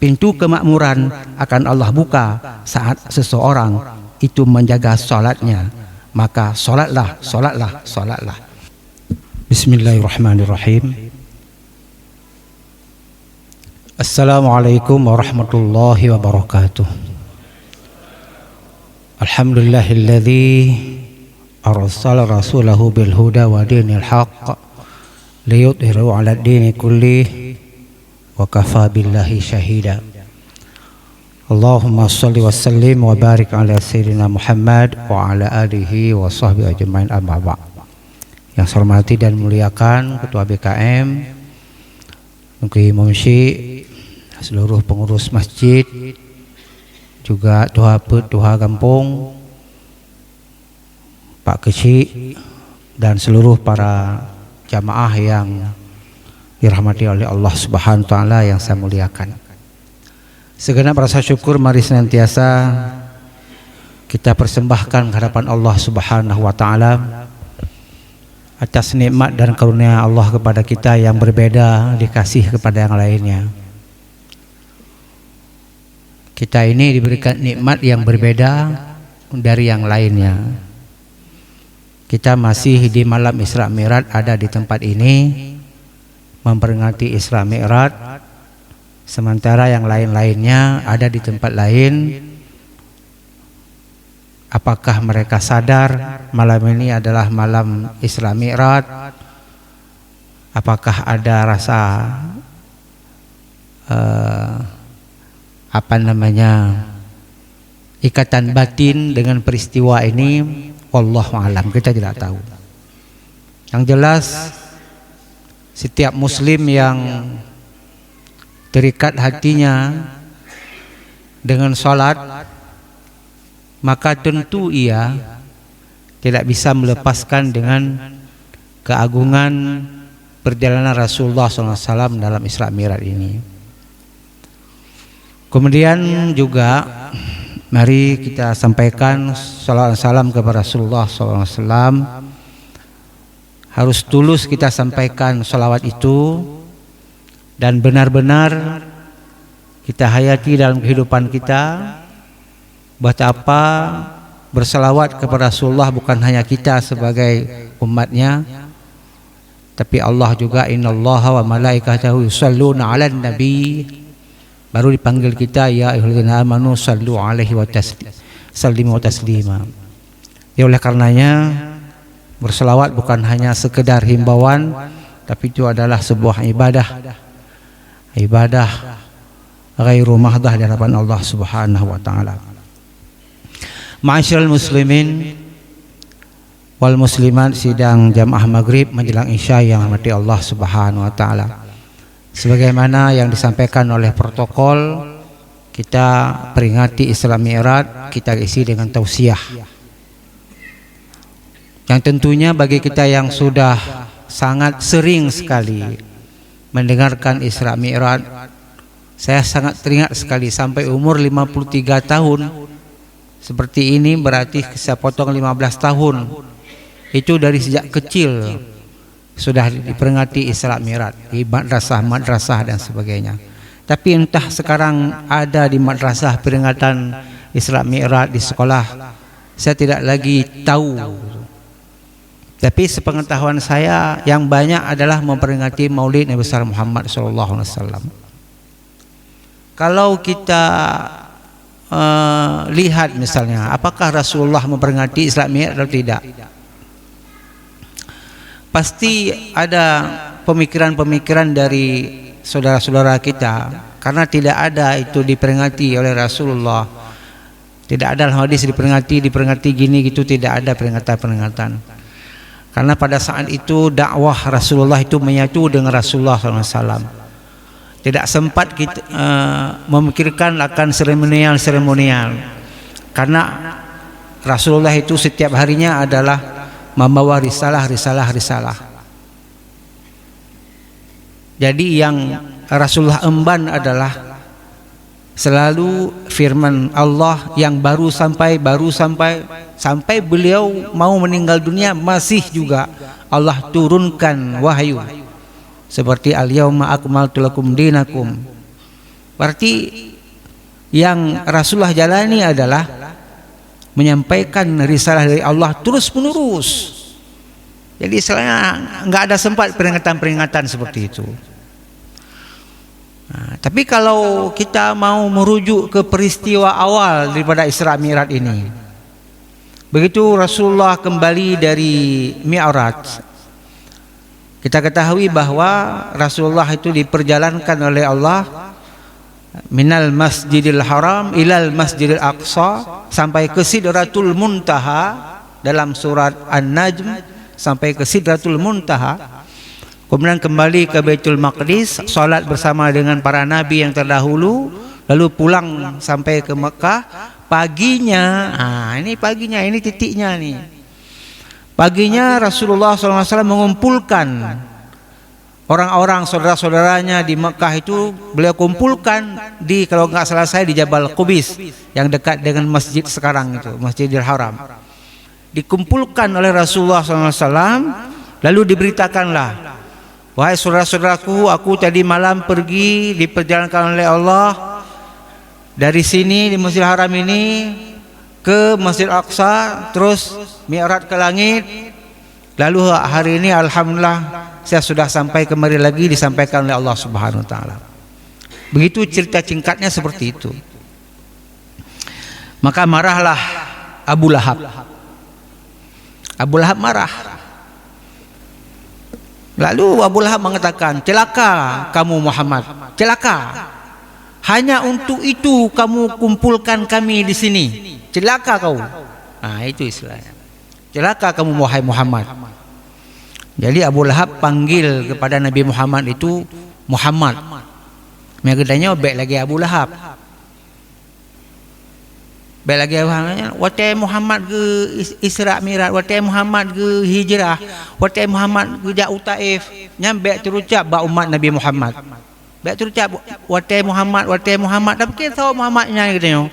Pintu kemakmuran akan Allah buka saat seseorang itu menjaga salatnya. Maka salatlah, salatlah, salatlah. Bismillahirrahmanirrahim. Assalamualaikum warahmatullahi wabarakatuh. Alhamdulillahilladzi arsala rasulahu bil huda wa dinil haqq liyudhhirahu 'ala ad-dini kullih wa kafa billahi syahida. Allahumma shalli wa sallim wa barik ala sayyidina Muhammad wa ala alihi wa sahbihi ajmain, amma ba'd. Yang saya hormati dan muliakan Ketua BKM, Negeri Mumsi, seluruh pengurus masjid, juga Tuha Pet, Tuha Kampung, Pak Kecik, dan seluruh para jamaah yang dirahmati oleh Allah Subhanahu wa taala yang saya muliakan. Segenap rasa syukur mari senantiasa kita persembahkan ke hadapan Allah Subhanahu wa taala atas nikmat dan karunia Allah kepada kita yang berbeda dikasih kepada yang lainnya. Kita ini diberikan nikmat yang berbeda dari yang lainnya. Kita masih di malam Isra Mi'raj ada di tempat ini memperingati Isra Mi'raj, sementara yang lain-lainnya ada di tempat lain. Apakah mereka sadar malam ini adalah malam Isra Mi'raj? Apakah ada rasa ikatan batin dengan peristiwa ini? Wallahu a'lam, kita tidak tahu. Yang jelas setiap muslim yang terikat hatinya dengan salat, maka tentu ia tidak bisa melepaskan dengan keagungan perjalanan Rasulullah SAW dalam Isra Mi'raj ini. Kemudian juga mari kita sampaikan salawat salam kepada Rasulullah SAW. Harus tulus kita sampaikan salawat itu dan benar-benar kita hayati dalam kehidupan kita. Betapa bersalawat kepada Rasulullah bukan hanya kita sebagai umatnya, tapi Allah juga, innallaha wa malaikatahu yusholluna 'alan nabi. Baru dipanggil kita, ya ayyuhalladzina amanu shallu 'alaihi wa sallimu taslima. Ya, oleh karenanya berselawat bukan hanya sekedar himbauan, tapi itu adalah sebuah ibadah ghairu mahdah di hadapan Allah Subhanahu wa taala. Ma'asyiral muslimin wal muslimat, sidang jamaah maghrib menjelang isya yang dirahmati Allah Subhanahu wa taala. Sebagaimana yang disampaikan oleh protokol, kita peringati Isra Mi'raj, kita isi dengan tausiah. Yang tentunya bagi kita yang sudah sangat sering sekali mendengarkan Isra Mi'raj, saya sangat teringat sekali sampai umur 53 tahun seperti ini, berarti saya potong 15 tahun. Itu dari sejak kecil sudah diperingati Isra Mi'raj di madrasah dan sebagainya. Tapi entah sekarang ada di madrasah peringatan Isra Mi'raj di sekolah, saya tidak lagi tahu. Tapi sepengetahuan saya yang banyak adalah memperingati Maulid Nabi besar Muhammad SAW. Kalau kita lihat misalnya, apakah Rasulullah memperingati Isra Mi'raj atau tidak? Pasti ada pemikiran-pemikiran dari saudara-saudara kita, karena tidak ada itu diperingati oleh Rasulullah. Tidak ada hadis diperingati gini gitu, tidak ada peringatan-peringatan. Karena pada saat itu dakwah Rasulullah itu menyatu dengan Rasulullah SAW. Tidak sempat kita memikirkan akan seremonial. Karena Rasulullah itu setiap harinya adalah membawa risalah. Jadi yang Rasulullah emban adalah selalu firman Allah yang baru sampai sampai beliau mau meninggal dunia masih juga Allah turunkan wahyu seperti al-yauma akmaltu lakum dinakum. Berarti yang Rasulullah jalani adalah menyampaikan risalah dari Allah terus menerus. Jadi istilahnya nggak ada sempat peringatan-peringatan seperti itu. Nah, tapi kalau kita mau merujuk ke peristiwa awal daripada Isra Mi'raj ini, begitu Rasulullah kembali dari Mi'raj, kita ketahui bahwa Rasulullah itu diperjalankan oleh Allah minal masjidil haram ilal masjidil aqsa sampai ke Sidratul Muntaha dalam surat An-Najm, sampai ke Sidratul Muntaha. Kemudian kembali ke Baitul Maqdis, salat bersama dengan para nabi yang terdahulu, lalu pulang sampai ke Mekah. Paginya, ini paginya, ini titiknya nih. Paginya Rasulullah SAW mengumpulkan orang-orang saudara-saudaranya di Mekah itu, beliau kumpulkan di, kalau nggak salah saya, di Jabal Qubis yang dekat dengan masjid sekarang itu, Masjidil Haram. Dikumpulkan oleh Rasulullah SAW, lalu diberitakanlah, wahai saudara-saudaraku, aku tadi malam pergi diperjalankan oleh Allah dari sini di Masjidil Haram ini ke Masjid Aqsa, terus Mi'raj ke langit. Lalu hari ini alhamdulillah saya sudah sampai kemari lagi, disampaikan oleh Allah Subhanahu wa taala. Begitu cerita singkatnya seperti itu. Maka marahlah Abu Lahab. Abu Lahab marah. Lalu Abu Lahab mengatakan, celaka kamu Muhammad, celaka. Hanya untuk itu kamu kumpulkan kami di sini. Celaka kau. Nah, itu istilahnya. Celaka kamu wahai Muhammad. Jadi Abu Lahab panggil kepada Nabi Muhammad itu Muhammad. Megedanya baik lagi Abu Lahab. Baik lagi watai Muhammad ke Isra Mi'raj, watai Muhammad ke hijrah, watai Muhammad ke jauh Taif, nyampe terucap ba umat Nabi Muhammad. Baik terucap watai Muhammad, tapi kita tahu Muhammadnya gitu.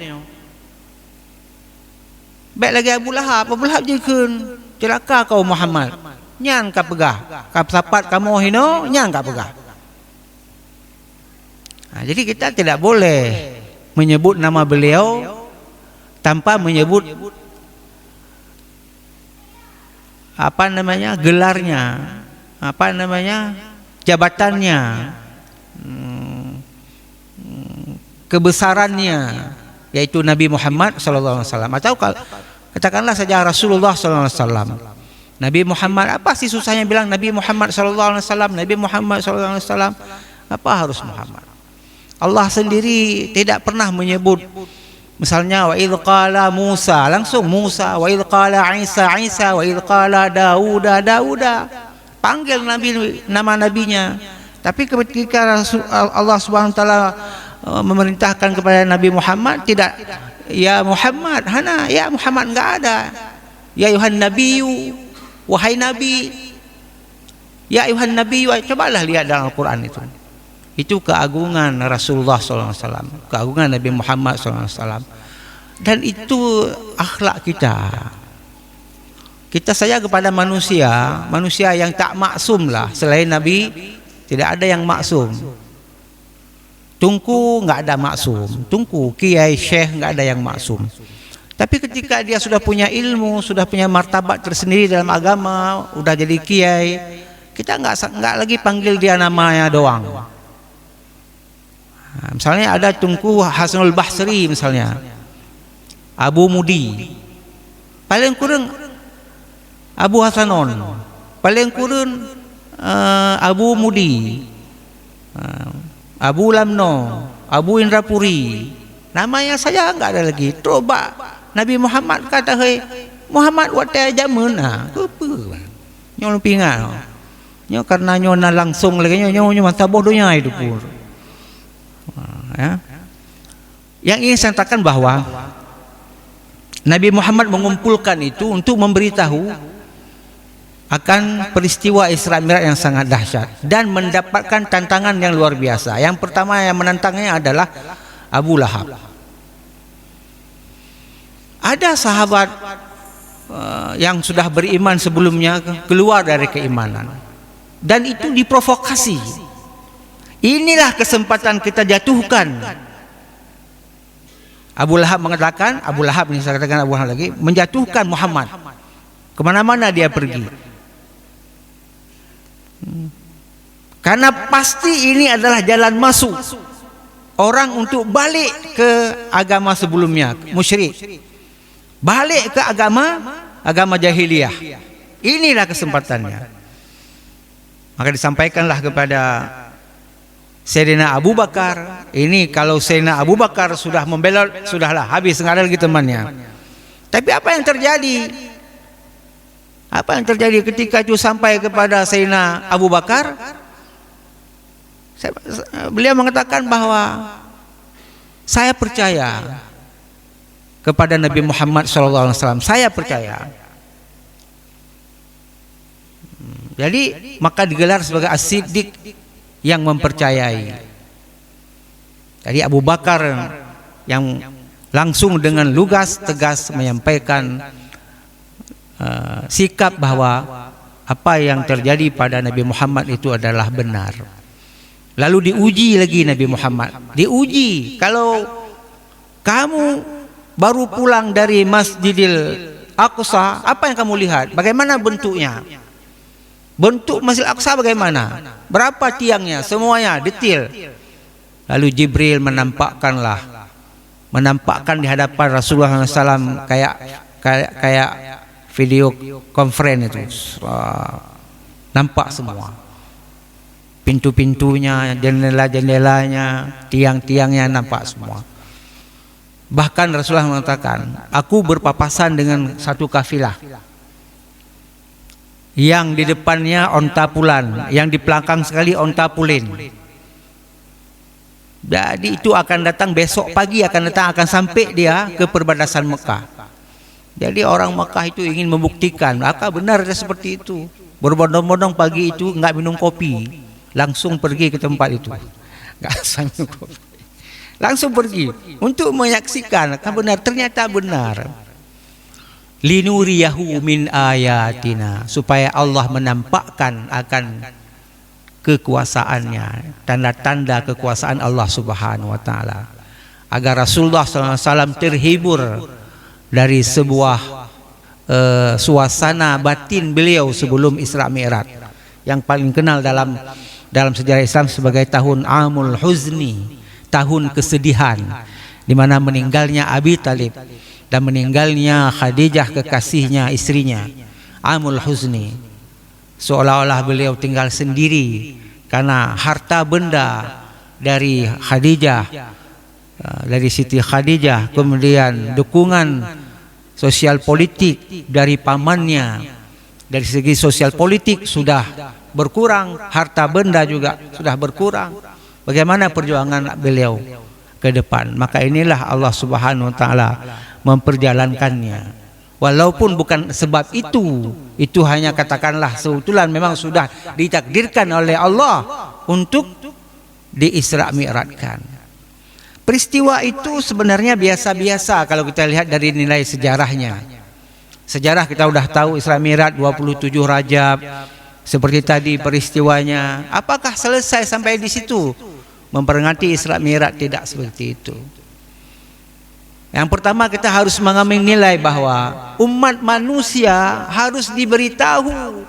Baik lagi Abu Lahab jikun, celaka kau Muhammad. Nyan ka pegah, ka sapat kamu hino, nyan ka pegah. Nah, jadi kita tidak boleh menyebut nama beliau tanpa menyebut apa namanya gelarnya, apa namanya jabatannya, kebesarannya, yaitu Nabi Muhammad SAW. Atau katakanlah saja Rasulullah SAW. Nabi Muhammad, apa sih susahnya bilang Nabi Muhammad SAW? Nabi Muhammad SAW, apa harus Muhammad? Allah sendiri tidak pernah menyebut. Misalnya wa idh qala Musa, langsung Musa, wa idh qala Isa, Isa, wa idh qala Dauda, Dauda. Panggil nabi, nama nabinya. Tapi ketika Allah Subhanahu wa taala memerintahkan kepada Nabi Muhammad, tidak ya Muhammad, hana ya Muhammad, enggak ada. Ya ayuhan nabiyyu, wahai nabi. Ya ayuhan nabiyyu, cobalah lihat dalam Al-Qur'an itu. Itu keagungan Rasulullah SAW, keagungan Nabi Muhammad SAW. Dan itu akhlak kita. Kita saja kepada manusia yang tak maksum lah. Selain Nabi, tidak ada yang maksum. Tunku nggak ada maksum. Tunku, kiai, syekh nggak ada yang maksum. Tapi ketika dia sudah punya ilmu, sudah punya martabat tersendiri dalam agama, udah jadi kiai, kita nggak lagi panggil dia namanya doang. Nah, misalnya ada Tunku Hasanul Basri, misalnya Abu Mudi, paling kurang Abu Hasanon, paling kurang Abu Mudi, Abu Lamno, Abu Indrapuri, namanya saja enggak ada lagi. Coba Nabi Muhammad kata, hei Muhammad watai jamun, apa nyo pingat nyo, karena nyo na langsung lagi nyo mata bodohnya itu pun. Ya. Yang ingin saya katakan bahwa Nabi Muhammad mengumpulkan itu untuk memberitahu akan peristiwa Isra Mi'raj yang sangat dahsyat dan mendapatkan tantangan yang luar biasa. Yang pertama yang menantangnya adalah Abu Lahab. Ada sahabat yang sudah beriman sebelumnya keluar dari keimanan, dan itu diprovokasi. Inilah kesempatan kita jatuhkan. Abu Lahab mengatakan, Abu Lahab ini saya katakan Abu Lahab lagi, menjatuhkan Muhammad. Kemana-mana dia pergi. Karena pasti ini adalah jalan masuk orang untuk balik ke agama sebelumnya, musyrik. Balik ke agama jahiliyah. Inilah kesempatannya. Maka disampaikanlah kepada Sayyidina Abu Bakar. Ini kalau Sayyidina Abu Bakar sudah membelot, sudahlah habis, nggak ada lagi temannya. Tapi apa yang terjadi? Apa yang terjadi ketika itu sampai kepada Sayyidina Abu Bakar? Beliau mengatakan bahwa saya percaya kepada Nabi Muhammad SAW. Saya percaya. Jadi maka digelar sebagai As-Siddiq, yang mempercayai. Jadi Abu Bakar yang langsung dengan lugas tegas menyampaikan sikap bahwa apa yang terjadi pada Nabi Muhammad itu adalah benar. Lalu diuji lagi Nabi Muhammad. Diuji, kalau kamu baru pulang dari Masjidil Aqsa, apa yang kamu lihat? Bagaimana bentuknya? Bentuk Masjid Aqsa bagaimana? Berapa tiangnya? Semuanya detail. Lalu Jibril menampakkan di hadapan Rasulullah SAW kayak video conference itu. Nampak semua. Pintu-pintunya, jendela-jendelanya, tiang-tiangnya nampak semua. Bahkan Rasulullah mengatakan, aku berpapasan dengan satu kafilah yang di depannya onta pulan, yang di belakang sekali onta pulin. Jadi itu akan datang besok pagi, akan sampai dia ke perbatasan Mekah. Jadi orang Mekah itu ingin membuktikan apakah benar seperti itu. Berbondong-bondong pagi itu enggak minum kopi, langsung pergi ke tempat itu. Enggak minum kopi. Langsung pergi untuk menyaksikan apakah benar. Ternyata benar. Linuriyahu min ayatina, supaya Allah menampakkan akan kekuasaannya, tanda-tanda kekuasaan Allah Subhanahu wa taala, agar Rasulullah SAW terhibur dari sebuah suasana batin beliau sebelum Isra Mi'raj, yang paling kenal dalam sejarah Islam sebagai tahun Amul Huzni, tahun kesedihan, di mana meninggalnya Abi Talib dan meninggalnya Khadijah, kekasihnya, istrinya. Amul Huzni, seolah-olah beliau tinggal sendiri karena harta benda dari Khadijah, dari Siti Khadijah, kemudian dukungan sosial politik dari pamannya. Dari segi sosial politik sudah berkurang, harta benda juga sudah berkurang. Bagaimana perjuangan beliau ke depan? Maka inilah Allah Subhanahu wa taala memperjalankannya. Walaupun bukan sebab itu hanya katakanlah kebetulan memang sudah ditakdirkan oleh Allah untuk di-Isra Mi'rajkan. Peristiwa itu sebenarnya biasa-biasa kalau kita lihat dari nilai sejarahnya. Sejarah kita sudah tahu Isra Mi'raj 27 Rajab. Seperti tadi peristiwanya. Apakah selesai sampai di situ? Memperingati Isra Mi'raj? Tidak seperti itu. Yang pertama kita harus mengambil nilai bahwa umat manusia harus diberitahu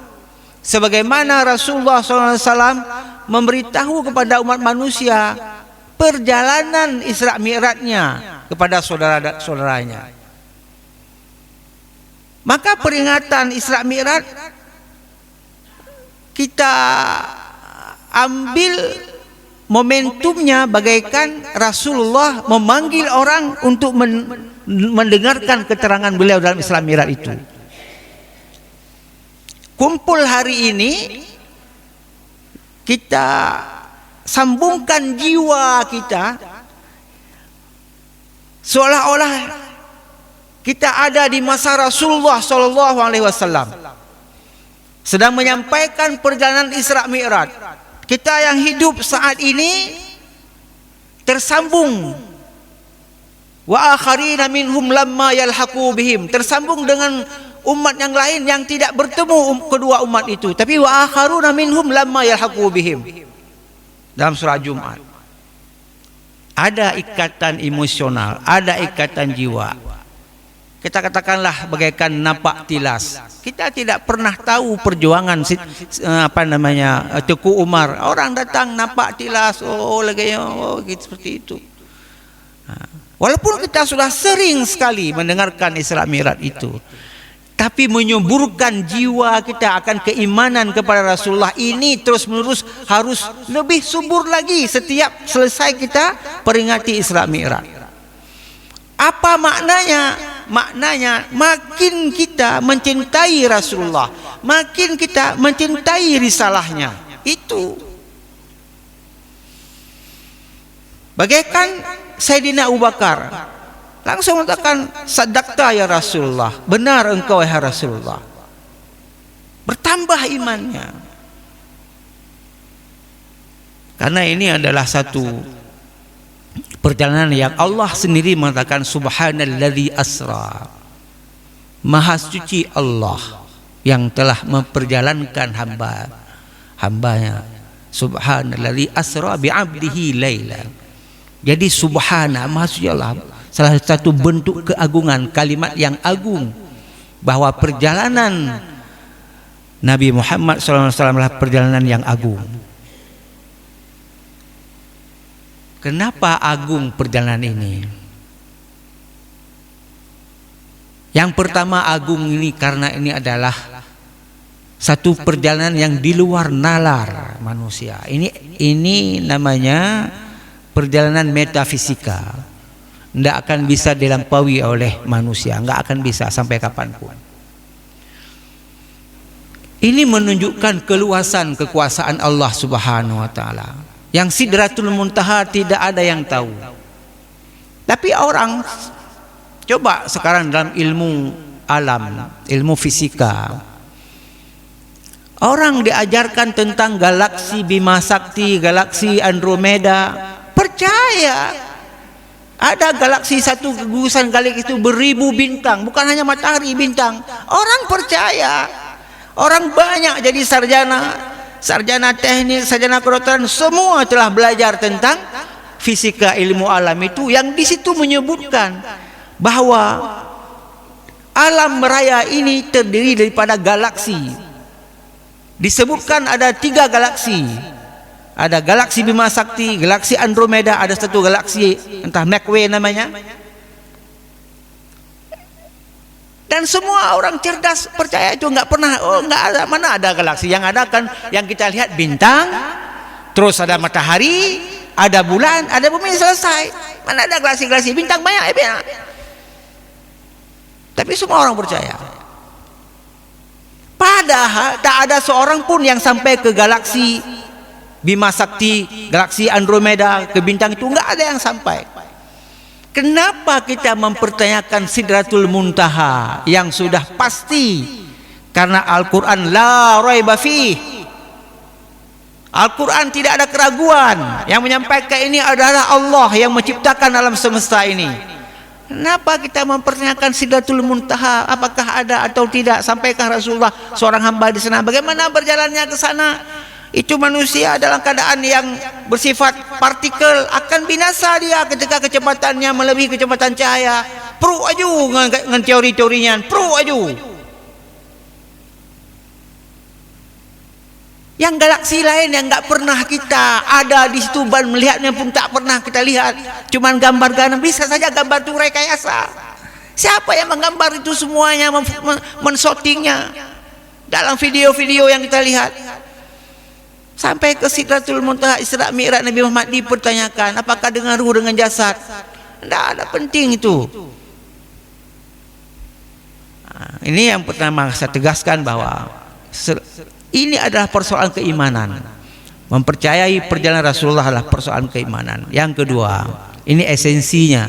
sebagaimana Rasulullah SAW memberitahu kepada umat manusia perjalanan Isra Mi'rajnya kepada saudara-saudaranya. Maka peringatan Isra Mi'raj kita ambil momentumnya bagaikan Rasulullah memanggil orang untuk mendengarkan keterangan beliau dalam Isra Mi'raj itu. Kumpul hari ini, kita sambungkan jiwa kita seolah-olah kita ada di masa Rasulullah SAW sedang menyampaikan perjalanan Isra Mi'raj. Kita yang hidup saat ini tersambung Wa akharina minhum lamma yalhaqu bihim. Tersambung dengan umat yang lain yang tidak bertemu kedua umat itu. Tapi wa akharuna minhum lamma yalhaqu bihim. Dalam surah Jumat. Ada ikatan emosional, ada ikatan jiwa. Kita katakanlah bagaikan napak tilas. Kita tidak pernah tahu perjuangan Teku Umar. Orang datang napak tilas, gitu, seperti itu. Walaupun kita sudah sering sekali mendengarkan Isra Mi'raj itu, tapi menyuburkan jiwa kita akan keimanan kepada Rasulullah ini terus menerus harus lebih subur lagi setiap selesai kita peringati Isra Mi'raj. Apa maknanya? Maknanya makin kita mencintai Rasulullah, makin kita mencintai risalahnya. Itu bagaikan Sayyidina Abu Bakar langsung mengatakan, sadaqta ya Rasulullah, benar engkau ya Rasulullah. Bertambah imannya. Karena ini adalah satu perjalanan yang Allah sendiri mengatakan subhanalladzi asra. Maha suci Allah yang telah memperjalankan hambanya. Subhanalladzi asra bi'abdihi laila. Jadi subhana, maha suci Allah, salah satu bentuk keagungan, kalimat yang agung, bahwa perjalanan Nabi Muhammad SAW adalah perjalanan yang agung. Kenapa agung perjalanan ini? Yang pertama agung ini karena ini adalah satu perjalanan yang di luar nalar manusia. Ini namanya perjalanan metafisika. Tidak akan bisa dilampaui oleh manusia, nggak akan bisa sampai kapanpun. Ini menunjukkan keluasan kekuasaan Allah Subhanahu wa taala. Yang Sidratul Muntaha tidak ada yang tahu. Tapi orang coba sekarang dalam ilmu alam, ilmu fisika, orang diajarkan tentang galaksi Bima Sakti, galaksi Andromeda, percaya. Ada galaksi satu, gugusan galaksi itu beribu bintang, bukan hanya matahari, bintang. Orang percaya. Orang banyak jadi sarjana teknik, sarjana kedokteran, semua telah belajar tentang fisika ilmu alam itu, yang di situ menyebutkan bahwa alam raya ini terdiri daripada galaksi. Disebutkan ada 3 galaksi. Ada galaksi Bima Sakti, galaksi Andromeda, ada satu galaksi entah Milky Way namanya. Dan semua orang cerdas percaya itu, nggak pernah, nggak ada, mana ada galaksi. Yang ada kan yang kita lihat bintang, terus ada matahari, ada bulan, ada bumi, selesai. Mana ada galaksi-galaksi, bintang banyak, banyak. Tapi semua orang percaya. Padahal tak ada seorang pun yang sampai ke galaksi Bima Sakti, galaksi Andromeda, ke bintang itu, nggak ada yang sampai. Kenapa kita mempertanyakan Sidratul Muntaha yang sudah pasti? Karena Al-Quran la raiba fih. Al-Quran tidak ada keraguan. Yang menyampaikan ini adalah Allah yang menciptakan alam semesta ini. Kenapa kita mempertanyakan Sidratul Muntaha, apakah ada atau tidak? Sampaikan Rasulullah seorang hamba di sana. Bagaimana berjalannya ke sana? Itu manusia dalam keadaan yang bersifat partikel, akan binasa dia ketika kecepatannya melebihi kecepatan cahaya. Pro aju dengan teori-teorinya, pro aju. Yang galaksi lain yang nggak pernah kita ada di situ, ban melihatnya pun tak pernah kita lihat, cuman gambar-gambar, bisa saja gambar itu rekayasa. Siapa yang menggambar itu semuanya, menshootingnya dalam video-video yang kita lihat? Sampai ke Sidratul Muntaha, Isra Mi'raj Nabi Muhammad dipertanyakan, apakah dengan ruh, dengan jasad? Tidak ada penting itu. Nah, ini yang pertama saya tegaskan, bahwa ini adalah persoalan keimanan. Mempercayai perjalanan Rasulullah adalah persoalan keimanan. Yang kedua, ini esensinya.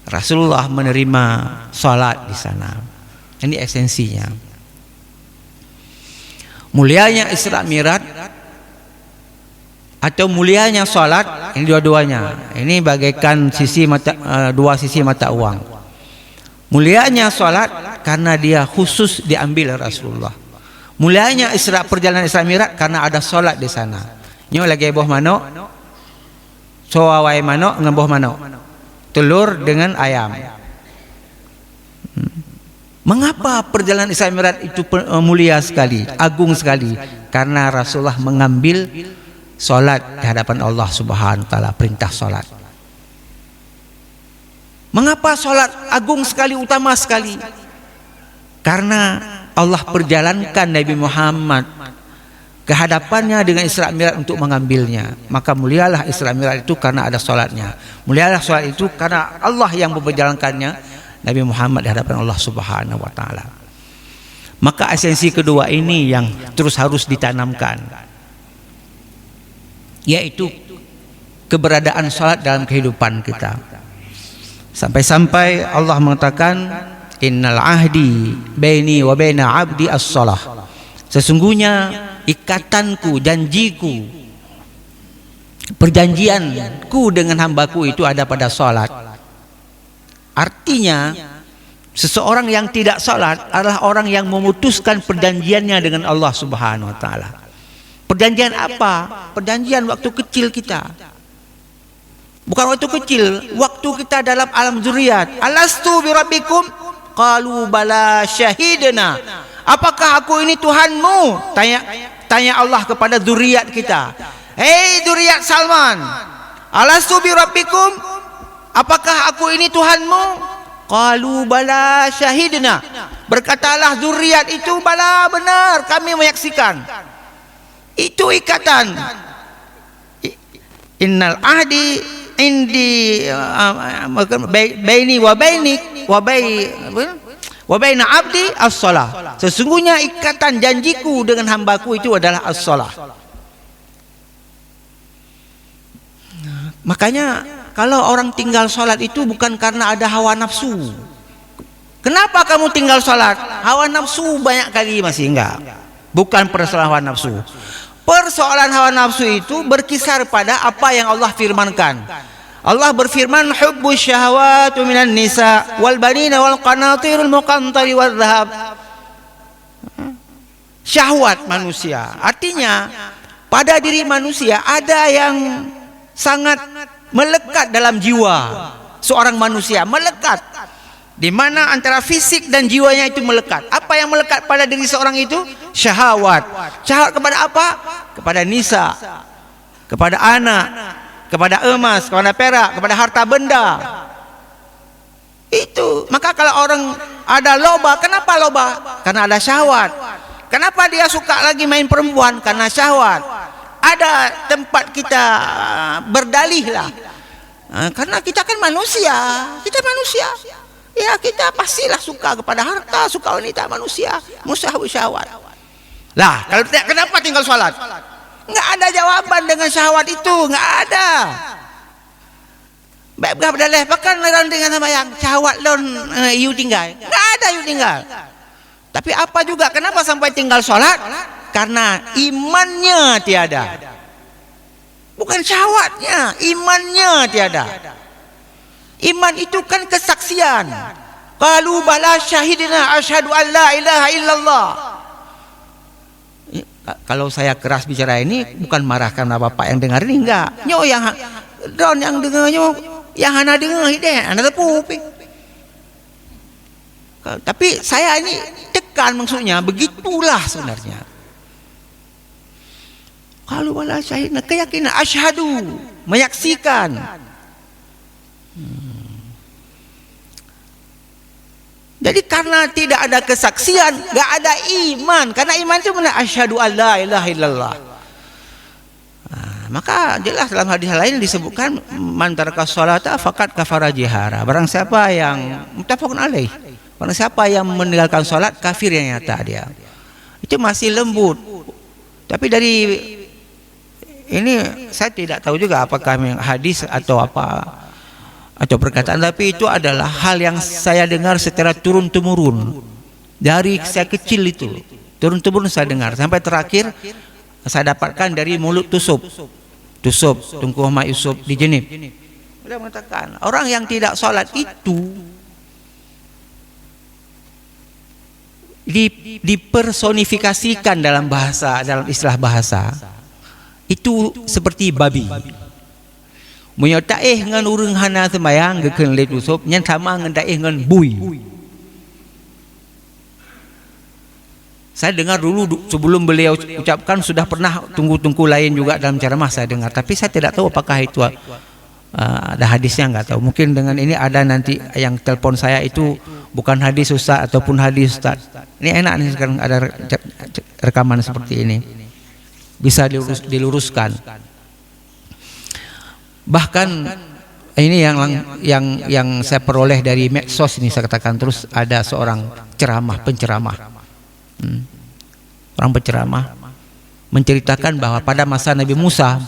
Rasulullah menerima salat di sana. Ini esensinya. Mulianya Isra Mi'raj atau mulianya salat, ini dua-duanya. Ini bagaikan dua sisi mata uang. Mulianya salat karena dia khusus diambil Rasulullah. Mulianya perjalanan Isra Mi'raj karena ada salat di sana. Nyo lagi boh manok, soawai manok ngeboh manok, telur dengan ayam. Mengapa perjalanan Isra Mi'raj itu mulia sekali, agung sekali? Karena Rasulullah mengambil salat di hadapan Allah Subhanahu wa taala, perintah salat. Mengapa salat agung sekali, utama sekali? Karena Allah perjalankan Nabi Muhammad ke hadapannya dengan Isra Mi'raj untuk mengambilnya. Maka mulialah Isra Mi'raj itu karena ada salatnya. Mulialah salat itu karena Allah yang memperjalankannya Nabi Muhammad di hadapan Allah Subhanahu wa taala. Maka esensi kedua ini yang terus harus ditanamkan, yaitu keberadaan salat dalam kehidupan kita. Sampai-sampai Allah mengatakan, innal ahdi baini wa baina abdi as-salah. Sesungguhnya ikatanku, janjiku, perjanjianku dengan hambaku itu ada pada salat. Artinya seseorang yang tidak salat adalah orang yang memutuskan perjanjiannya dengan Allah Subhanahu wa taala. Perjanjian apa? Perjanjian waktu kecil kita. Bukan waktu kecil, waktu kita dalam alam zuriat. Alastu bi rabbikum? Qalu bala syahidna. Apakah aku ini Tuhanmu? Tanya Allah kepada zuriat kita. Hei zuriat Salman, alastu bi rabbikum? Apakah aku ini Tuhanmu? Qalu bala syahidna. Berkatalah zuriat itu, bala, benar, kami menyaksikan. Itu ikatan. Innal ahdi indi baini wa bainik wa baina abdi as-shalah. Sesungguhnya ikatan janjiku dengan hambaku itu adalah as-shalah. Makanya kalau orang tinggal sholat itu bukan karena ada hawa nafsu. Kenapa kamu tinggal sholat? Hawa nafsu banyak kali masih enggak. Bukan persoalan hawa nafsu. Persoalan hawa nafsu itu berkisar pada apa yang Allah firmankan. Allah berfirman, hubbus syahawatu minan nisa wal banina wal qanatirul muqantari wal dhahab. Syahwat manusia. Artinya pada diri manusia ada yang sangat melekat dalam jiwa seorang manusia, melekat di mana antara fisik dan jiwanya itu melekat. Apa yang melekat pada diri seorang itu? Syahwat. Syahwat kepada apa? Kepada nisa, kepada anak, kepada emas, kepada perak, kepada harta benda. Itu. Maka kalau orang ada loba, kenapa loba? Karena ada syahwat. Kenapa dia suka lagi main perempuan? Karena syahwat. Ada tempat kita berdalih lah, karena kita kan manusia, ya kita pastilah suka kepada harta, suka wanita, manusia, musyahawi syahwat. Lah kalau tidak, kenapa tinggal sholat? Nggak ada jawaban dengan syahwat itu, nggak ada. Baik berdalih, bahkan dengan sama yang syahwat lon you tinggal, nggak ada you tinggal. Tapi apa juga, kenapa sampai tinggal sholat? Karena imannya tiada. Bukan syahwatnya, imannya tiada. Iman itu kan kesaksian. Qalu bala syahidna asyhadu an la ilaha illallah. Kalau saya keras bicara ini bukan marah karena bapak yang dengar ini, enggak. Nyo yang don yang dengarnya, yang hana dengar ide, anda tepu. Tapi saya ini tekan, maksudnya begitulah sebenarnya. Kalau wala syahidna, keyakinan, asyhadu, menyaksikan. Jadi karena tidak ada kesaksian, enggak ada iman. Karena iman itu benar, asyhadu an la ilaha illallah. Maka jelas dalam hadis lain disebutkan, man taraka sholata faqad kafara jihara. Barang siapa yang muttafaqun alaih, barang siapa yang meninggalkan salat, kafir yang nyata dia. Itu masih lembut. Tapi dari ini saya tidak tahu juga apakah hadis atau apa atau perkataan, tapi itu adalah hal yang saya dengar secara turun-temurun dari saya kecil, itu turun-temurun saya dengar sampai terakhir saya dapatkan dari mulut tusuk. Tusub Tunku Muhammad Yusuf di Jenib. Beliau mengatakan orang yang tidak sholat itu dipersonifikasikan dalam istilah bahasa itu seperti babi. Munyo taih ngan urang hana sembayang gekeun le tusub nyan sama ngan taih ngan bui. Saya dengar dulu sebelum beliau ucapkan sudah pernah tunggu-tunggu lain juga dalam ceramah saya dengar, tapi saya tidak tahu apakah itu ada hadisnya, nggak tahu. Mungkin dengan ini ada nanti yang telepon saya itu bukan hadis Ustaz ataupun hadis Ustaz. Ini enak nih sekarang ada rekaman seperti ini, bisa diluruskan. Bahkan ini yang saya peroleh dari medsos ini, saya katakan terus, ada seorang penceramah. Orang penceramah menceritakan bahwa pada masa Nabi Musa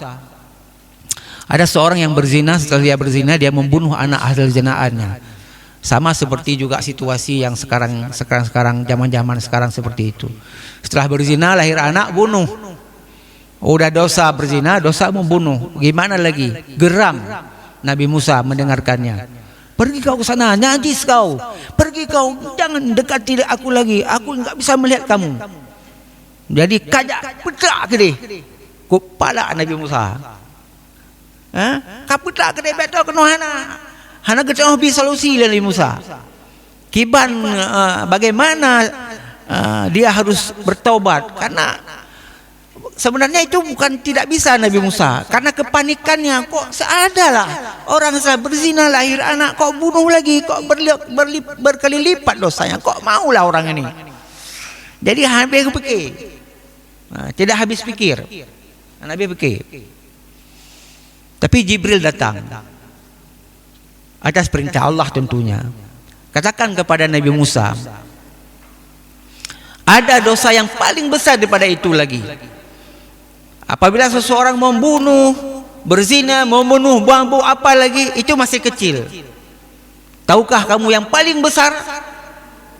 ada seorang yang berzina. Setelah dia berzina, dia membunuh anak ahli zinaannya. Sama seperti juga situasi yang sekarang zaman sekarang seperti itu. Setelah berzina lahir anak, bunuh. Udah dosa berzina, dosa membunuh. Gimana lagi? Geram Nabi Musa mendengarkannya. Pergi kau ke sana, najis kau. Pergi kau, jangan dekati aku lagi. Aku enggak bisa melihat kamu. Jadi kajak petak ke dia kepala Nabi Musa. Kapetak ke dia betul kena hana ketemu bisa solusi Nabi Musa. Kiban bagaimana dia harus bertaubat, karena sebenarnya itu bukan tidak bisa Nabi Musa, karena kepanikannya. Kok seadalah orang saya berzina lahir anak, kok bunuh lagi, kok berkali lipat dosanya, kok maulah orang ini. Jadi habis pikir, tidak habis pikir, Nabi pikir. Tapi Jibril datang atas perintah Allah tentunya, katakan kepada Nabi Musa, ada dosa yang paling besar daripada itu lagi. Apabila seseorang membunuh, berzina, membunuh, buang apa lagi, itu masih kecil. Tahukah kamu yang paling besar?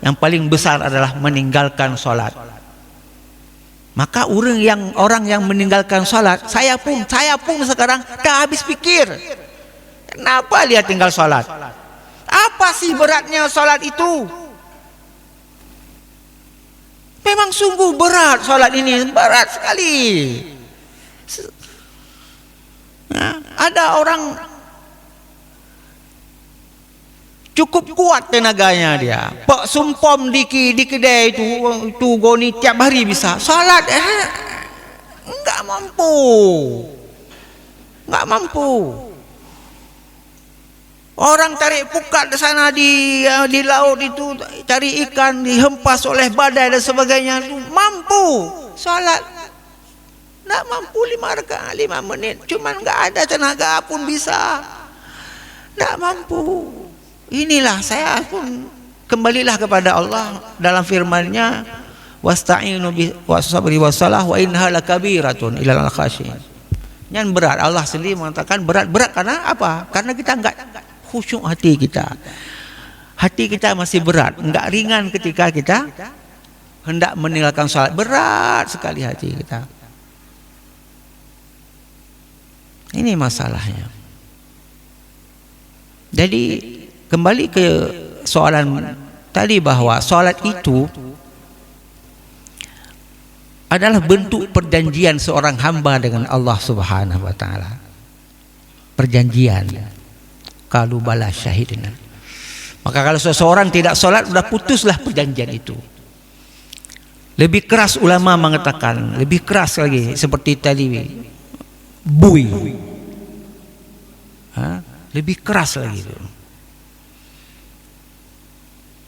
Yang paling besar adalah meninggalkan sholat. Maka orang yang meninggalkan sholat, saya pun sekarang dah habis pikir, kenapa dia tinggal sholat? Apa sih beratnya sholat itu? Memang sungguh berat sholat ini, berat sekali. Ada orang cukup kuat tenaganya dia. Pak sumpom di kedai itu goni tiap hari bisa. Salat enggak mampu. Orang tarik pukat di sana di laut itu, cari ikan, dihempas oleh badai dan sebagainya, itu mampu. Salat tak mampu 5 menit, cuman nggak ada tenaga pun bisa, tak mampu. Inilah saya pun kembalilah kepada Allah dalam firman-Nya, wasta'inu bis-sabri was-salah wa innaha lakabiratun ilal khasyin. Yang berat, Allah sendiri mengatakan berat karena apa? Karena kita enggak khusyuk hati kita. Hati kita masih berat, enggak ringan ketika kita hendak meninggalkan salat. Berat sekali hati kita. Ini masalahnya. Jadi kembali ke soalan tadi, bahwa salat itu adalah bentuk perjanjian seorang hamba dengan Allah Subhanahu wa taala. Perjanjian. Qalu bala syahidna. Maka kalau seseorang tidak salat, sudah putuslah perjanjian itu. Lebih keras ulama mengatakan, lebih keras lagi seperti tadi bui. Lebih keras lagi itu.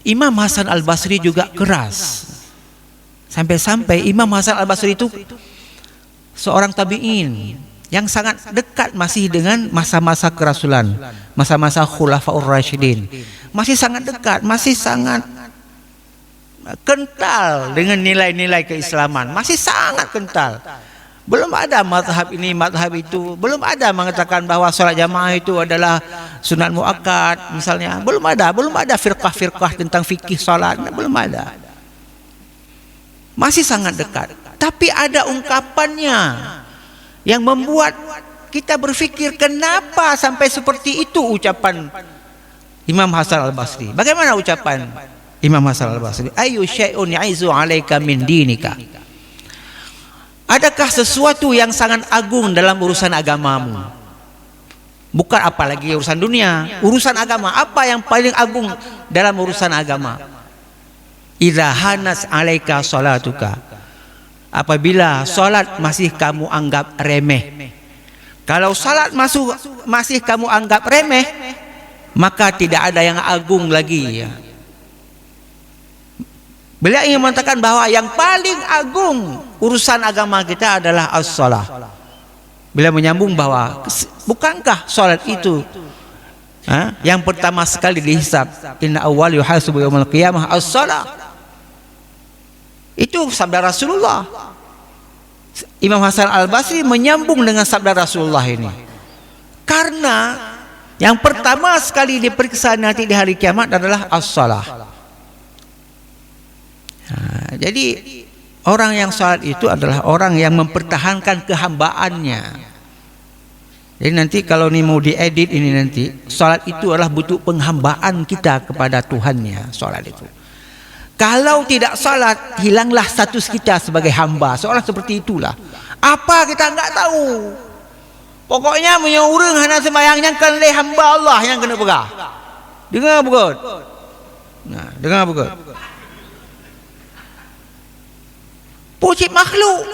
Imam Hasan Al-Basri juga keras. Sampai-sampai Imam Hasan Al-Basri itu seorang tabi'in yang sangat dekat masih dengan masa-masa kerasulan, masa-masa Khulafaur Rasyidin. Masih sangat dekat, masih sangat kental dengan nilai-nilai keislaman, masih sangat kental. Belum ada mazhab ini, mazhab itu, belum ada mengatakan bahwa salat jamaah itu adalah sunat muakkad misalnya. Belum ada firqah-firqah tentang fikih salat, belum ada. Masih sangat dekat. Tapi ada ungkapannya yang membuat kita berfikir kenapa sampai seperti itu ucapan Imam Hasan Al-Basri. Bagaimana ucapan Imam Hasan Al-Basri? Ayu syai'un ya'izu 'alaika min dinika. Adakah sesuatu yang sangat agung dalam urusan agamamu? Bukan apalagi urusan dunia, urusan agama. Apa yang paling agung dalam urusan agama? Idza hanas 'alaika salatuka. Apabila salat masih kamu anggap remeh. Kalau salat masih kamu anggap remeh, maka tidak ada yang agung lagi ya. Beliau ingin mengatakan bahwa yang paling agung urusan agama kita adalah as-salah. Beliau menyambung bahwa bukankah salat itu yang pertama sekali dihisab, inna awwal yuhasabu yaumil qiyamah as-salah. Itu sabda Rasulullah. Imam Hasan Al-Basri menyambung dengan sabda Rasulullah ini. Karena yang pertama sekali diperiksa nanti di hari kiamat adalah as-salah. Jadi orang yang salat itu adalah orang yang mempertahankan kehambaannya. Jadi nanti kalau ini mau diedit ini nanti, salat itu adalah butuh penghambaan kita kepada Tuhannya, salat itu. Kalau tidak salat, hilanglah status kita sebagai hamba. Seolah seperti itulah. Apa kita enggak tahu. Pokoknya punya orang hana sembahyang yang kan le hamba Allah yang kena pegah. Dengar bukan? Nah, dengar bukan? Puji makhluk.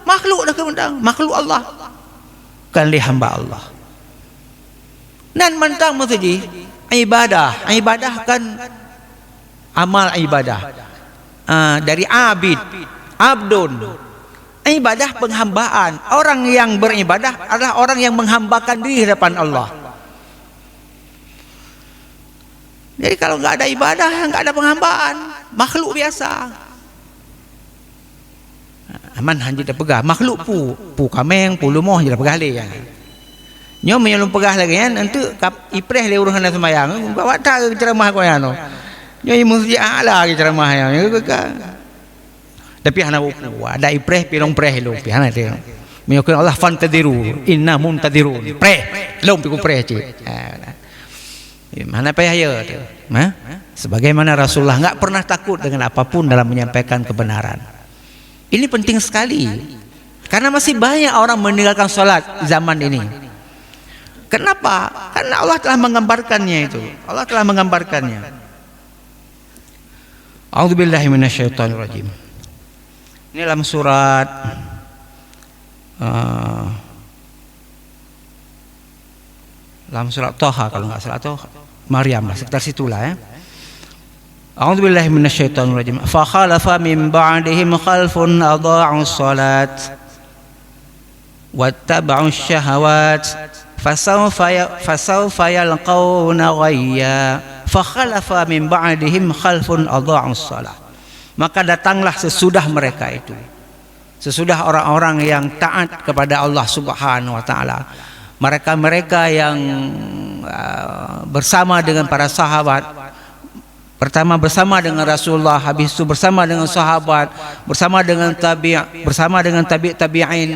Makhluk dah kementang, makhluk Allah. Kan le hamba Allah. Nan mentang maksudnya ibadah. Ibadah kan amal ibadah dari abdun. Ibadah penghambaan. Orang yang beribadah adalah orang yang menghambakan diri hadapan Allah. Jadi kalau nggak ada ibadah, nggak ada penghambaan, makhluk biasa. Aman hanji dah pegah makhluk pu kameng pu lumoh je dah pegah le ya. Nyo menyelum pegah lagi kan entu kap ipreh le urang hana sembayang bawa tak ceramah ko ya no. Nyo mesti ala ke ceramah ya. Tapi hana pu ada ipreh pilong preh lu pi hana te. Menyokon Allah fantadiru inna muntadirun. Preh lom pi ku preh ci. Mana payah ya tu. Sebagaimana Rasulullah enggak pernah takut dengan apapun dalam menyampaikan kebenaran. Ini penting sekali. Karena masih banyak orang meninggalkan salat zaman ini. Kenapa? Karena Allah telah menggambarkannya itu. Allah telah menggambarkannya. A'udzubillahi minasyaitonirrajim. Ini dalam surat Thaha kalau enggak salah atau Maryam lah, sekitar situlah ya. A'udzubillahi minasyaitonirrajim. Fa khalafa min ba'dihim khalfun adha'us salat wattaba'us syahawat fasawfa yalqawna ghayya. Fa khalafa min ba'dihim khalfun adha'us salat. Maka datanglah sesudah mereka itu, sesudah orang-orang yang taat kepada Allah Subhanahu wa taala, mereka yang bersama dengan para sahabat. Pertama bersama dengan Rasulullah, habis itu bersama dengan sahabat, bersama dengan tabi'in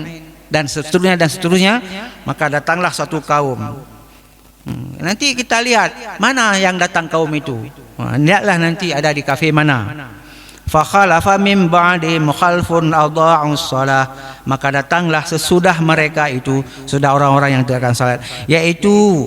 dan seterusnya, maka datanglah satu kaum. Nanti kita lihat mana yang datang kaum itu. Lihatlah nanti ada di kafe mana. Fa khalafa min ba'dihim khalfun adha'us shalah. Maka datanglah sesudah mereka itu, sudah orang-orang yang tinggalkan salat, yaitu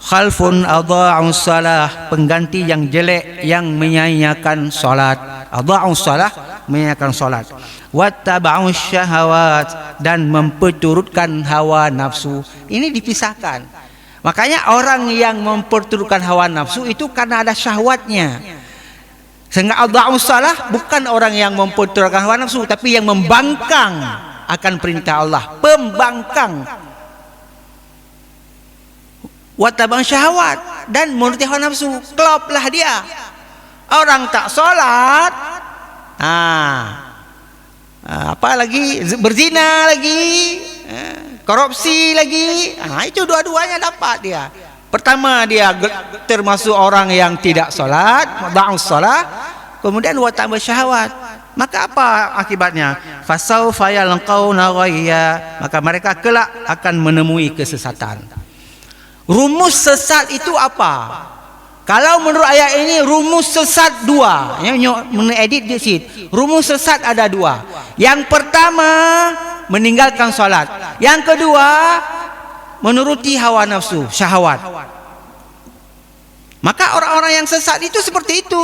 khalfun adha'us salah, pengganti yang jelek yang menyia-nyiakan salat. Adha'us salah, menyia-nyiakan salat. Wattaba'us syahawat, dan memperturutkan hawa nafsu. Ini dipisahkan. Makanya orang yang memperturutkan hawa nafsu itu karena ada syahwatnya. Sehingga adha'us salah bukan orang yang memperturutkan hawa nafsu, tapi yang membangkang akan perintah Allah, pembangkang. Wattabang syahwat, dan menuruti hawa nafsu, kloplah dia. Orang tak solat, apa lagi, berzina lagi, korupsi lagi, itu dua-duanya dapat dia. Pertama dia termasuk orang yang tidak solat, dha'us salah, kemudian wattabang syahwat, Maka apa akibatnya? Fasaufa yalqauna ghayya, maka mereka kelak akan menemui kesesatan. Rumus sesat itu apa? Kalau menurut ayat ini rumus sesat dua. Yang mengedit di situ. Rumus sesat ada dua. Yang pertama meninggalkan salat. Yang kedua menuruti hawa nafsu, syahwat. Maka orang-orang yang sesat itu seperti itu.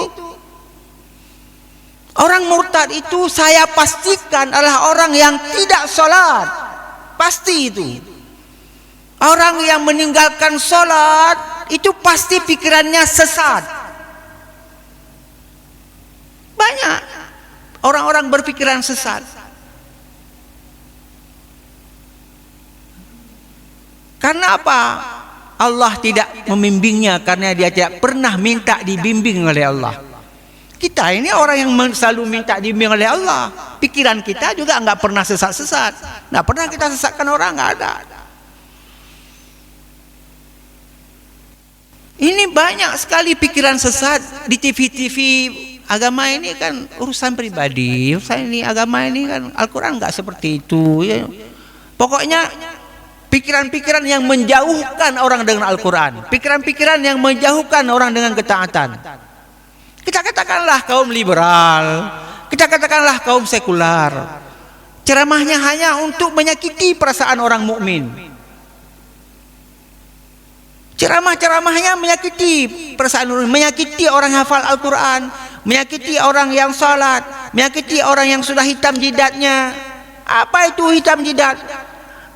Orang murtad itu saya pastikan adalah orang yang tidak salat. Pasti itu. Orang yang meninggalkan salat itu pasti pikirannya sesat. Banyak orang-orang berpikiran sesat. Karena apa? Allah tidak membimbingnya karena dia tidak pernah minta dibimbing oleh Allah. Kita ini orang yang selalu minta dibimbing oleh Allah. Pikiran kita juga enggak pernah sesat-sesat. Enggak pernah kita sesatkan orang, enggak ada. Ini banyak sekali pikiran sesat di TV-TV agama ini kan urusan pribadi. Urusan ini agama ini kan Al-Quran enggak seperti itu. Ya. Pokoknya pikiran-pikiran yang menjauhkan orang dengan Al-Quran. Pikiran-pikiran yang menjauhkan orang dengan ketaatan. Kita katakanlah kaum liberal, kita katakanlah kaum sekular. Ceramahnya hanya untuk menyakiti perasaan orang mukmin. Ceramah-ceramahnya menyakiti perasaan orang, menyakiti orang hafal Al-Quran, menyakiti orang yang salat, menyakiti orang yang sudah hitam jidatnya. Apa itu hitam jidat?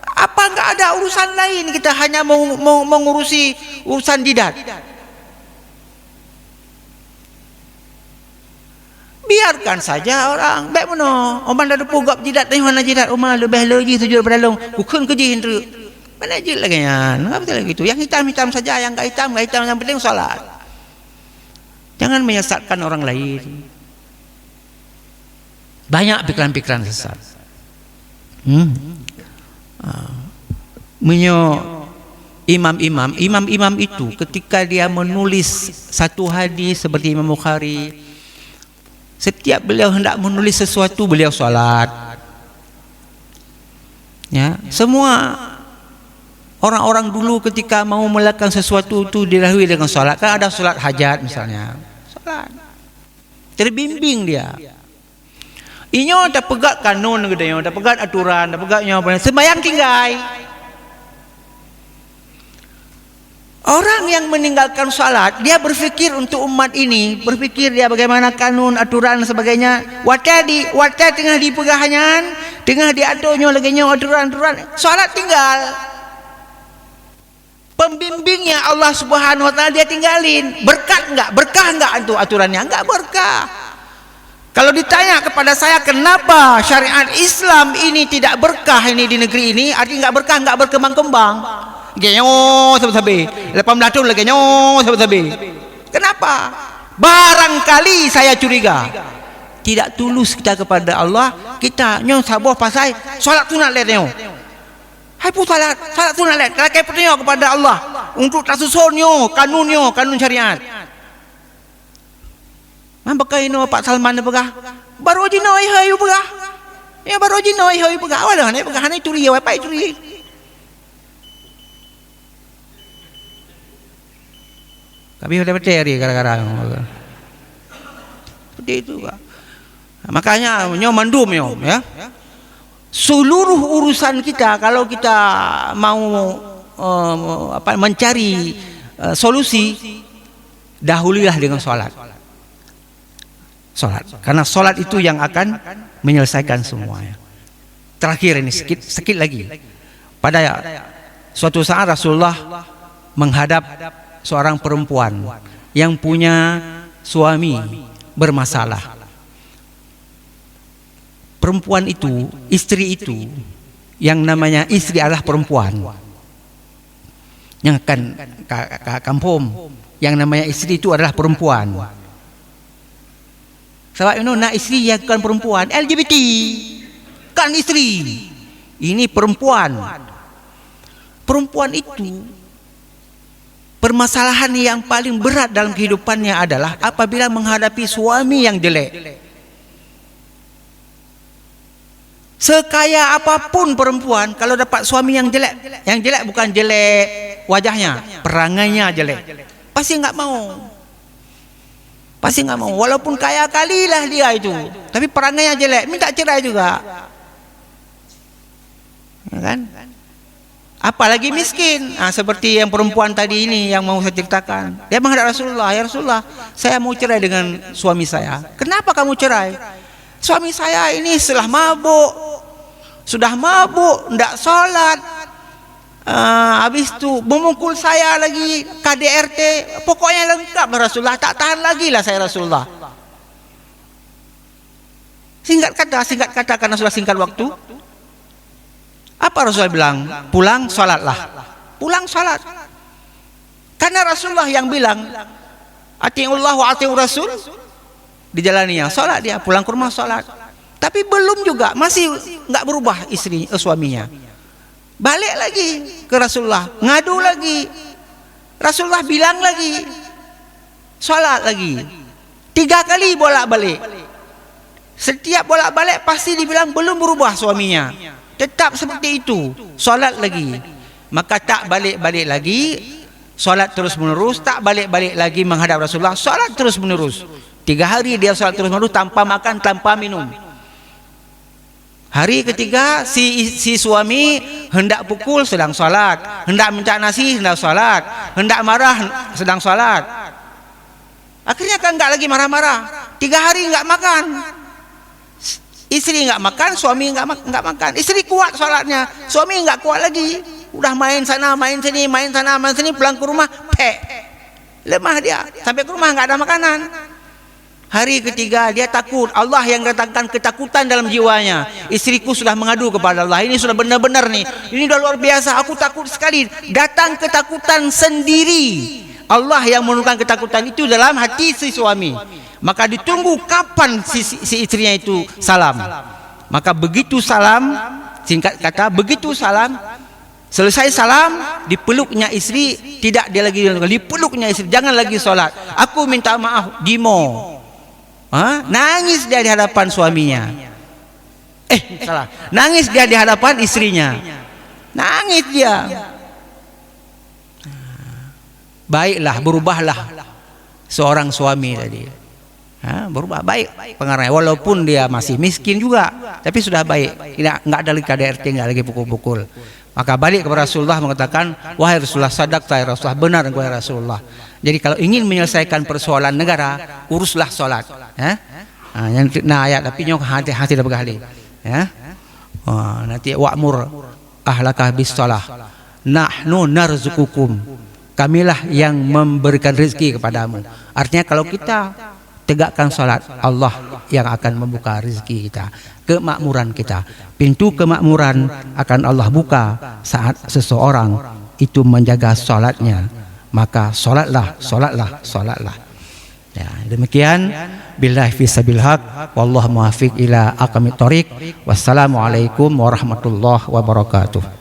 Apa enggak ada urusan lain, kita hanya mengurusi urusan jidat? Biarkan saja orang. Baik mana? Oman dah pugap jidat ni mana jidat? Oman lebih lagi sujud berdalam. Bukan kerja hendak. Mana je lagi kan? Apa betul gitu? Yang hitam-hitam saja, yang enggak hitam, yang penting salat. Jangan menyesatkan orang lain. Banyak pikiran-pikiran sesat. Imam-imam itu ketika dia menulis satu hadis seperti Imam Bukhari, setiap beliau hendak menulis sesuatu beliau salat. Ya, semua orang-orang dulu ketika mau melakukan sesuatu itu didahului dengan salat. Kan ada salat hajat misalnya. Salat. Terbimbing dia. Inyo tak pegat kanun gedenya, tak pegat aturan, tak pegatnya apa. Sembahyang tinggai. Orang yang meninggalkan salat, dia berfikir untuk umat ini, berfikir dia bagaimana kanun, aturan dan sebagainya. Watai tengah dipegahannya, tengah diaturnya lagi aturan-aturan, salat tinggal. Pembimbingnya Allah Subhanahu wa taala dia tinggalin. Berkah enggak itu aturannya? Enggak berkah. Kalau ditanya kepada saya kenapa syariat Islam ini tidak berkah ini di negeri ini, artinya enggak berkah, enggak berkembang-kembang. Genyo sabi-sabi. Lepas melatung lagi genyo sabi-sabi. Kenapa? Barangkali saya curiga tidak tulus kita kepada Allah. Kita nyo sabuh pasai solat sunat let nyo. Hai pu salat sunat let. Kalau kita nyo kepada Allah untuk tasusunnya, kanun syariat. Mambakai no Pak Salman pegah. Baru jinoi hayu pegah. Ya baru jinoi hayu pegah. Walah ne pegah ne curi apa curi. Tapi udah berteri gara-gara seperti itu Pak. Makanya nyo mandum nyo ya. Seluruh urusan kita kalau kita mau mencari solusi, dahulilah dengan salat. Salat. Karena salat itu yang akan menyelesaikan semuanya. Terakhir ini sedikit lagi. Pada suatu saat Rasulullah menghadap seorang perempuan yang punya suami bermasalah. Perempuan itu, istri itu, yang namanya istri adalah perempuan yang akan kampung, yang namanya istri itu adalah perempuan. Sebab itu nak istri yang bukan perempuan, LGBT kan istri, ini perempuan. Perempuan itu permasalahan yang paling berat dalam kehidupannya adalah apabila menghadapi suami yang jelek. Sekaya apapun perempuan, kalau dapat suami yang jelek bukan jelek wajahnya, perangainya jelek, pasti nggak mau. Pasti nggak mau, walaupun kaya kalilah dia itu, tapi perangainya jelek, minta cerai juga, ya kan? Apalagi miskin, seperti yang perempuan tadi ini yang mau saya ceritakan. Dia menghadap Rasulullah, ya Rasulullah, saya mau cerai dengan suami saya. Kenapa kamu cerai? Suami saya ini sudah mabuk, tidak sholat, habis itu memukul saya lagi, KDRT, pokoknya lengkap Rasulullah, tak tahan lagi lah saya Rasulullah. Singkat kata karena sudah singkat waktu, apa Rasulullah bilang? Pulang sholatlah, pulang sholat. Karena Rasulullah yang bilang, ati'ullah wa ati'ur Rasul, dijalaninya sholat, dia pulang ke rumah sholat. Tapi belum juga, masih nggak berubah suaminya. Balik lagi ke Rasulullah, ngadu lagi. Rasulullah bilang lagi, sholat lagi. 3 kali bolak-balik. Setiap bolak-balik pasti dibilang belum berubah suaminya, tetap seperti itu, sholat lagi. Maka tak balik-balik lagi, sholat terus menerus, tak balik-balik lagi menghadap Rasulullah, sholat terus menerus. 3 hari dia sholat terus menerus, tanpa makan, tanpa minum. Hari ketiga si suami hendak pukul sedang sholat, hendak minta nasi sedang sholat, hendak marah sedang sholat. Akhirnya kan enggak lagi marah-marah. 3 hari enggak makan. Istri enggak makan, suami enggak makan. Istri kuat sholatnya, suami enggak kuat lagi. Udah main sana, main sini, main sana, main sini, pulang ke rumah, lemah dia. Sampai ke rumah enggak ada makanan. Hari ketiga dia takut, Allah yang datangkan ketakutan dalam jiwanya. Istriku sudah mengadu kepada Allah, ini sudah benar-benar nih, ini sudah luar biasa, aku takut sekali. Datang ketakutan sendiri. Allah yang menurunkan ketakutan itu dalam hati si suami. Maka ditunggu kapan si istrinya itu salam. Maka begitu salam, singkat kata, begitu salam, selesai salam, dipeluknya istri, tidak dia lagi dipeluknya istri, jangan lagi sholat. Aku minta maaf, Dimo. Nangis dia di hadapan suaminya. Salah. Nangis dia di hadapan istrinya. Nangis dia. Baiklah, berubahlah seorang suami tadi. Berubah baik pengaruhnya, walaupun dia masih miskin juga, tapi sudah baik. Tidak ada lagi KDRT, enggak lagi pukul-pukul. Maka balik kepada Rasulullah mengatakan, wahai Rasulullah, sadaqta ya Rasulullah, benar engkau ya Rasulullah. Jadi kalau ingin menyelesaikan persoalan negara, uruslah sholat. Yang ayat tapi nyok hati dah bergali. Nanti wa'mur ahlaka bis shalah. Nahnu narzukukum. Kamilah yang memberikan rezeki kepadamu. Artinya kalau kita tegakkan sholat, Allah yang akan membuka rezeki kita, kemakmuran kita. Pintu kemakmuran akan Allah buka saat seseorang itu menjaga sholatnya. Maka sholatlah. Ya, demikian. Billahi fissabil haq, wallahu muwaffiq ila aqwamit thoriq. Wassalamualaikum warahmatullahi wabarakatuh.